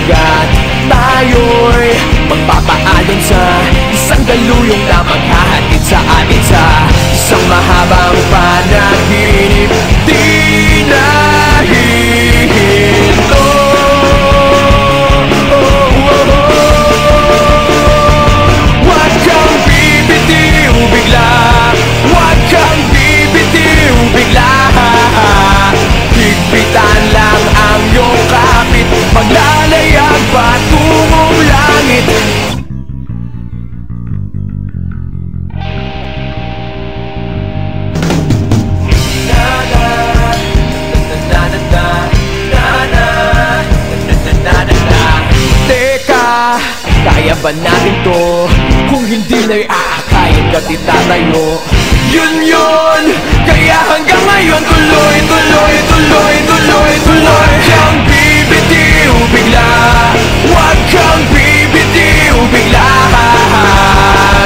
hanggat tayo'y magpapaayon sa isang daluyong na maghahatid sa atin sa isang mahabang panaginip. Di na hihinto. Huwag kang bibitiw bigla, huwag kang bibitiw bigla. Higpitan lang ang iyong kapit, maglalayag patungong langit. Teka, kaya ba natin to? Kung hindi na'y aakayin ka titatayo. Yun, kaya hanggang ngayon tuloy, tuloy, tuloy, tuloy, tuloy. Huwag kang bibitiw bigla, huwag kang bibitiw bigla.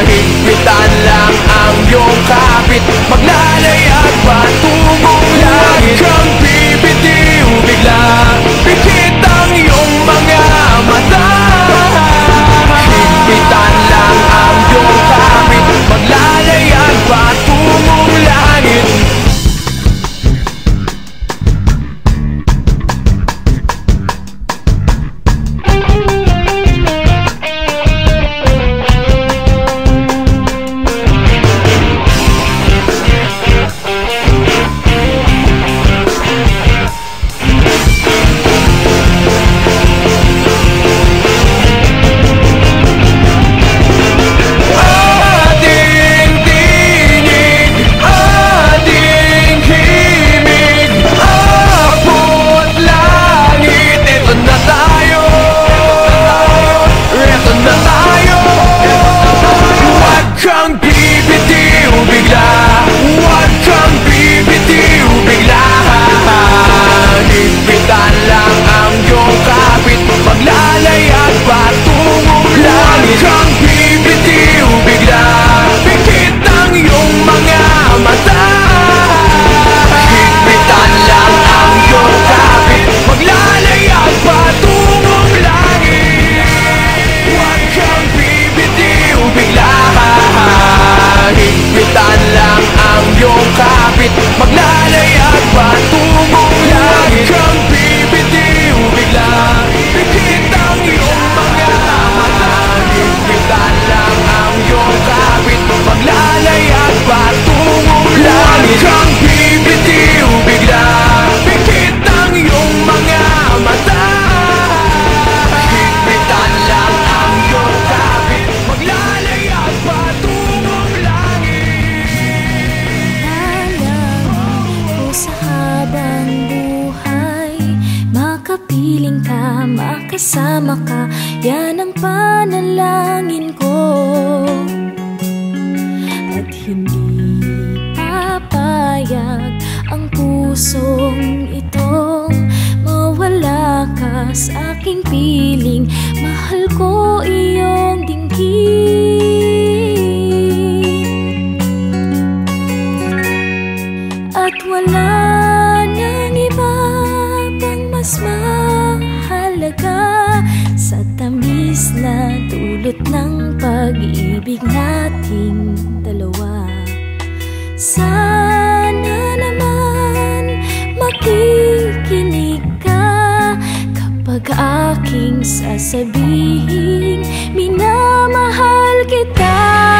Higpitan lang ang iyong kapit, maglalayag patungong langit. Huwag kang bibitiw bigla, pikit ang iyong mga mata. Higpitan lang ang iyong kapit, maglalayag patungong langit. Piling ka, makasama ka, yan ang panalangin ko. At hindi papayag ang pusong itong mawala ka sa aking piling. Mahal ko iyong dinggin, at wala nang iba pang mas mahalaga sa tamis na dulot ng pag-ibig nating dalawa. Sana naman makikinig ka kapag aking sasabihin minamahal kita.